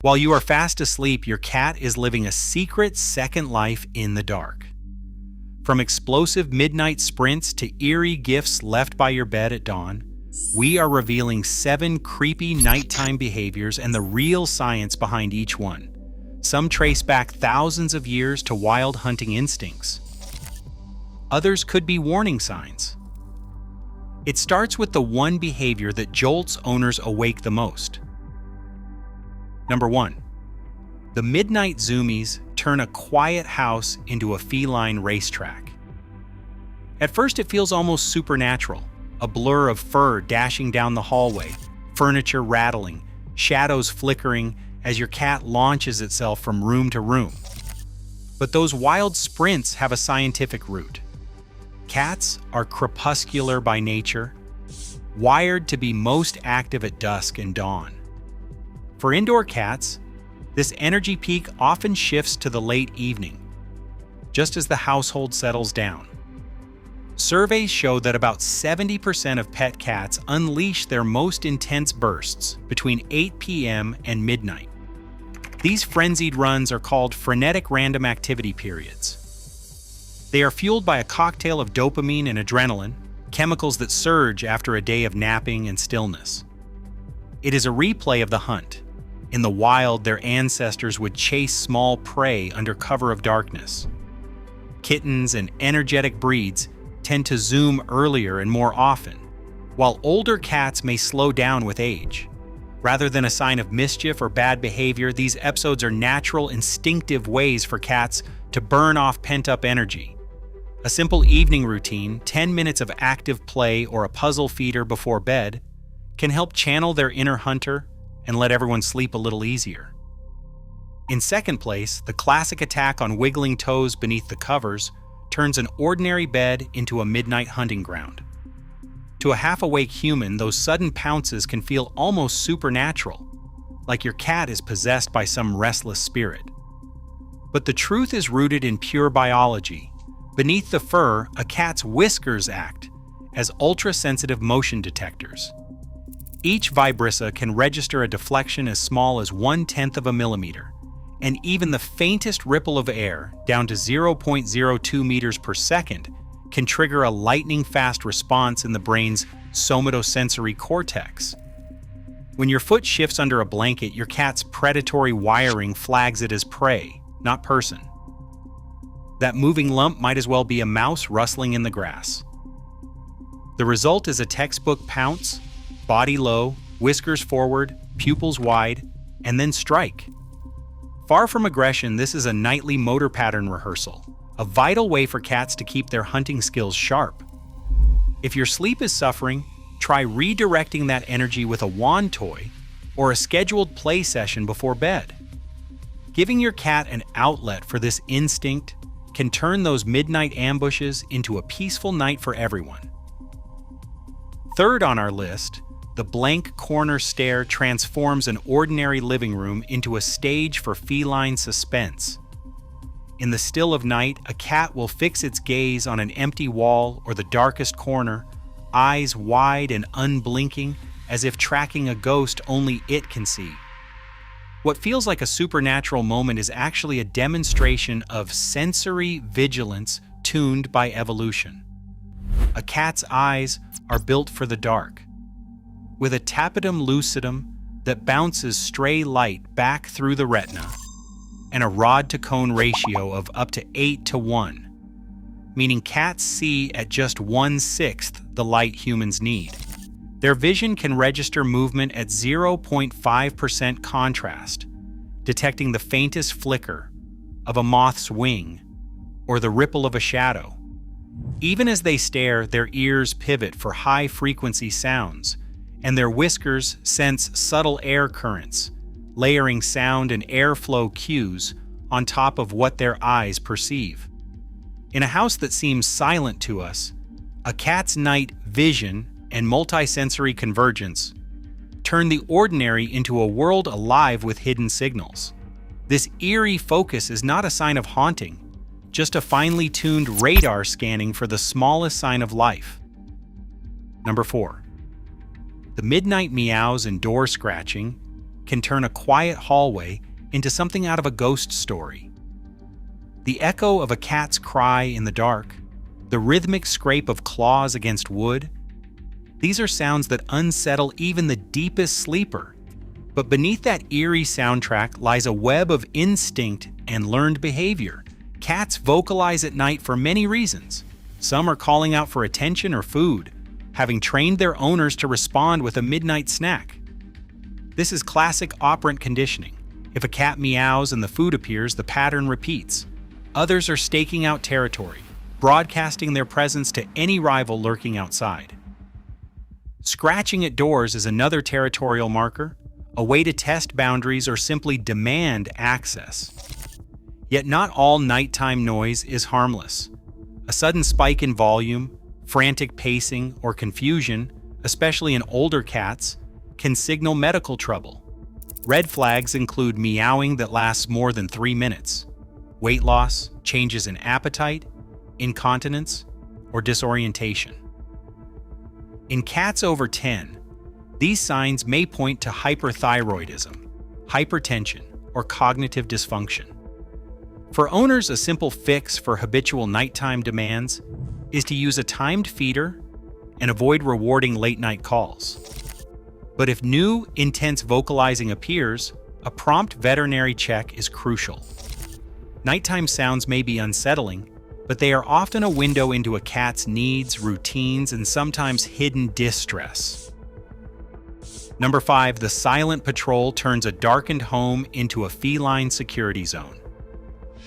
While you are fast asleep, your cat is living a secret second life in the dark. From explosive midnight sprints to eerie gifts left by your bed at dawn, we are revealing 7 creepy nighttime behaviors and the real science behind each one. Some trace back thousands of years to wild hunting instincts. Others could be warning signs. It starts with the one behavior that jolts owners awake the most. Number 1. The midnight zoomies turn a quiet house into a feline racetrack. At first it feels almost supernatural, a blur of fur dashing down the hallway, furniture rattling, shadows flickering as your cat launches itself from room to room. But those wild sprints have a scientific root. Cats are crepuscular by nature, wired to be most active at dusk and dawn. For indoor cats, this energy peak often shifts to the late evening, just as the household settles down. Surveys show that about 70% of pet cats unleash their most intense bursts between 8 p.m. and midnight. These frenzied runs are called frenetic random activity periods. They are fueled by a cocktail of dopamine and adrenaline, chemicals that surge after a day of napping and stillness. It is a replay of the hunt. In the wild, their ancestors would chase small prey under cover of darkness. Kittens and energetic breeds tend to zoom earlier and more often, while older cats may slow down with age. Rather than a sign of mischief or bad behavior, these episodes are natural, instinctive ways for cats to burn off pent-up energy. A simple evening routine, 10 minutes of active play or a puzzle feeder before bed, can help channel their inner hunter and let everyone sleep a little easier. In second place, the classic attack on wiggling toes beneath the covers turns an ordinary bed into a midnight hunting ground. To a half-awake human, those sudden pounces can feel almost supernatural, like your cat is possessed by some restless spirit. But the truth is rooted in pure biology. Beneath the fur, a cat's whiskers act as ultra-sensitive motion detectors. Each vibrissa can register a deflection as small as 1/10 of a millimeter, and even the faintest ripple of air, down to 0.02 meters per second, can trigger a lightning-fast response in the brain's somatosensory cortex. When your foot shifts under a blanket, your cat's predatory wiring flags it as prey, not person. That moving lump might as well be a mouse rustling in the grass. The result is a textbook pounce, body low, whiskers forward, pupils wide, and then strike. Far from aggression, this is a nightly motor pattern rehearsal, a vital way for cats to keep their hunting skills sharp. If your sleep is suffering, try redirecting that energy with a wand toy or a scheduled play session before bed. Giving your cat an outlet for this instinct can turn those midnight ambushes into a peaceful night for everyone. Third on our list, the blank corner stare transforms an ordinary living room into a stage for feline suspense. In the still of night, a cat will fix its gaze on an empty wall or the darkest corner, eyes wide and unblinking, as if tracking a ghost only it can see. What feels like a supernatural moment is actually a demonstration of sensory vigilance tuned by evolution. A cat's eyes are built for the dark, with a tapetum lucidum that bounces stray light back through the retina, and a rod-to-cone ratio of up to 8:1, meaning cats see at just 1/6 the light humans need. Their vision can register movement at 0.5% contrast, detecting the faintest flicker of a moth's wing or the ripple of a shadow. Even as they stare, their ears pivot for high-frequency sounds, and their whiskers sense subtle air currents, layering sound and airflow cues on top of what their eyes perceive. In a house that seems silent to us, a cat's night vision and multisensory convergence turn the ordinary into a world alive with hidden signals. This eerie focus is not a sign of haunting, just a finely tuned radar scanning for the smallest sign of life. Number 4. The midnight meows and door scratching can turn a quiet hallway into something out of a ghost story. The echo of a cat's cry in the dark, the rhythmic scrape of claws against wood, these are sounds that unsettle even the deepest sleeper. But beneath that eerie soundtrack lies a web of instinct and learned behavior. Cats vocalize at night for many reasons. Some are calling out for attention or food, having trained their owners to respond with a midnight snack. This is classic operant conditioning. If a cat meows and the food appears, the pattern repeats. Others are staking out territory, broadcasting their presence to any rival lurking outside. Scratching at doors is another territorial marker, a way to test boundaries or simply demand access. Yet not all nighttime noise is harmless. A sudden spike in volume, frantic pacing, or confusion, especially in older cats, can signal medical trouble. Red flags include meowing that lasts more than 3 minutes, weight loss, changes in appetite, incontinence, or disorientation. In cats over 10, these signs may point to hyperthyroidism, hypertension, or cognitive dysfunction. For owners, a simple fix for habitual nighttime demands is to use a timed feeder and avoid rewarding late-night calls. But if new, intense vocalizing appears, a prompt veterinary check is crucial. Nighttime sounds may be unsettling, but they are often a window into a cat's needs, routines, and sometimes hidden distress. Number 5, the silent patrol turns a darkened home into a feline security zone.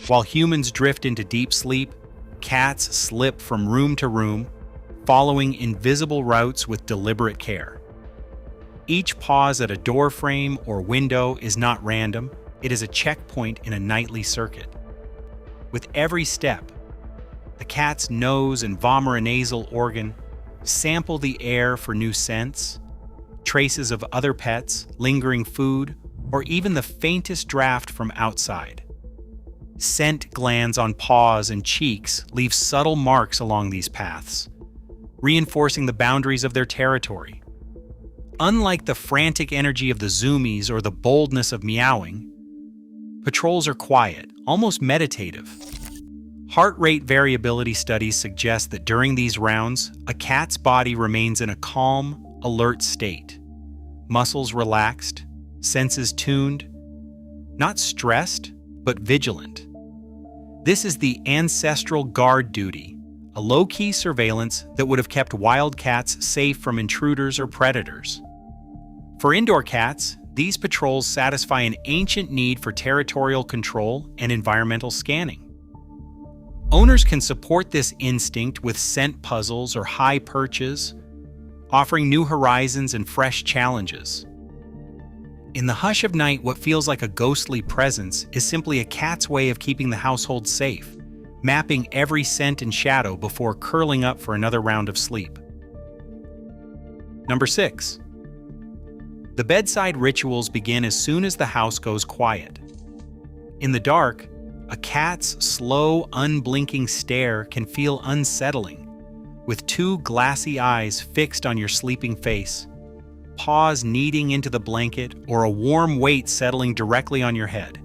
While humans drift into deep sleep, cats slip from room to room, following invisible routes with deliberate care. Each pause at a door frame or window is not random, it is a checkpoint in a nightly circuit. With every step, the cat's nose and vomeronasal organ sample the air for new scents, traces of other pets, lingering food, or even the faintest draft from outside. Scent glands on paws and cheeks leave subtle marks along these paths, reinforcing the boundaries of their territory. Unlike the frantic energy of the zoomies or the boldness of meowing, patrols are quiet, almost meditative. Heart rate variability studies suggest that during these rounds, a cat's body remains in a calm, alert state. Muscles relaxed, senses tuned, not stressed, but vigilant. This is the ancestral guard duty, a low-key surveillance that would have kept wild cats safe from intruders or predators. For indoor cats, these patrols satisfy an ancient need for territorial control and environmental scanning. Owners can support this instinct with scent puzzles or high perches, offering new horizons and fresh challenges. In the hush of night, what feels like a ghostly presence is simply a cat's way of keeping the household safe, mapping every scent and shadow before curling up for another round of sleep. Number 6. The bedside rituals begin as soon as the house goes quiet. In the dark, a cat's slow, unblinking stare can feel unsettling, with 2 glassy eyes fixed on your sleeping face, paws kneading into the blanket, or a warm weight settling directly on your head.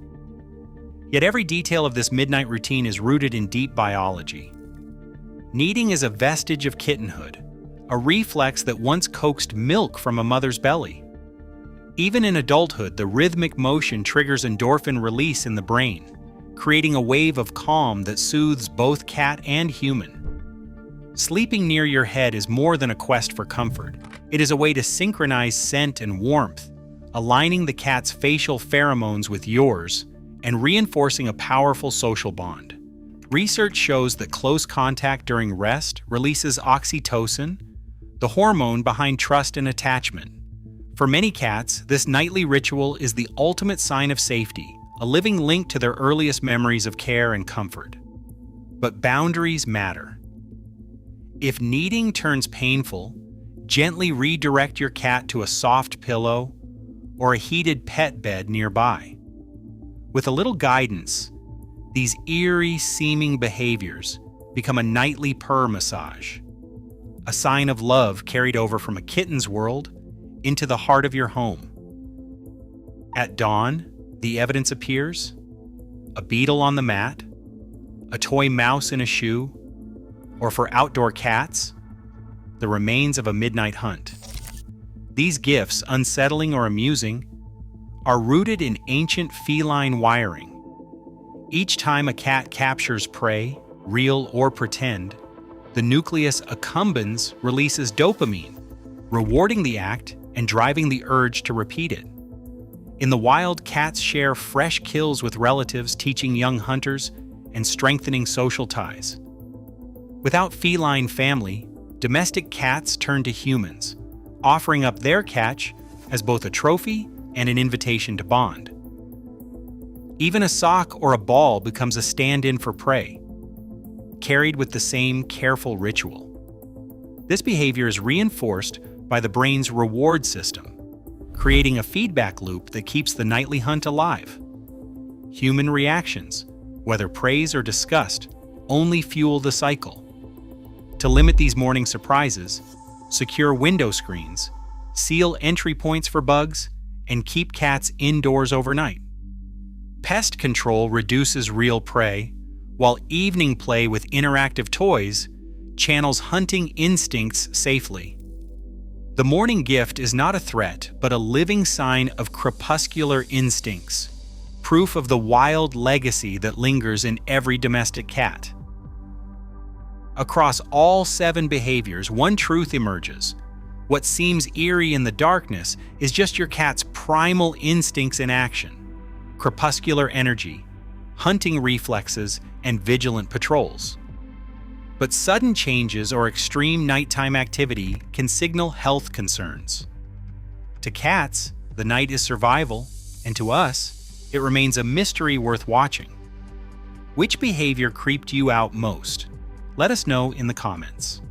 Yet every detail of this midnight routine is rooted in deep biology. Kneading is a vestige of kittenhood, a reflex that once coaxed milk from a mother's belly. Even in adulthood, the rhythmic motion triggers endorphin release in the brain, creating a wave of calm that soothes both cat and human. Sleeping near your head is more than a quest for comfort. It is a way to synchronize scent and warmth, aligning the cat's facial pheromones with yours and reinforcing a powerful social bond. Research shows that close contact during rest releases oxytocin, the hormone behind trust and attachment. For many cats, this nightly ritual is the ultimate sign of safety, a living link to their earliest memories of care and comfort. But boundaries matter. If kneading turns painful, gently redirect your cat to a soft pillow or a heated pet bed nearby. With a little guidance, these eerie-seeming behaviors become a nightly purr massage, a sign of love carried over from a kitten's world into the heart of your home. At dawn, the evidence appears: a beetle on the mat, a toy mouse in a shoe, or for outdoor cats, the remains of a midnight hunt. These gifts, unsettling or amusing, are rooted in ancient feline wiring. Each time a cat captures prey, real or pretend, the nucleus accumbens releases dopamine, rewarding the act and driving the urge to repeat it. In the wild, cats share fresh kills with relatives, teaching young hunters and strengthening social ties. Without feline family, domestic cats turn to humans, offering up their catch as both a trophy and an invitation to bond. Even a sock or a ball becomes a stand-in for prey, carried with the same careful ritual. This behavior is reinforced by the brain's reward system, creating a feedback loop that keeps the nightly hunt alive. Human reactions, whether praise or disgust, only fuel the cycle. To limit these morning surprises, secure window screens, seal entry points for bugs, and keep cats indoors overnight. Pest control reduces real prey, while evening play with interactive toys channels hunting instincts safely. The morning gift is not a threat, but a living sign of crepuscular instincts, proof of the wild legacy that lingers in every domestic cat. Across all 7 behaviors, one truth emerges. What seems eerie in the darkness is just your cat's primal instincts in action: crepuscular energy, hunting reflexes, and vigilant patrols. But sudden changes or extreme nighttime activity can signal health concerns. To cats, the night is survival, and to us, it remains a mystery worth watching. Which behavior creeped you out most? Let us know in the comments.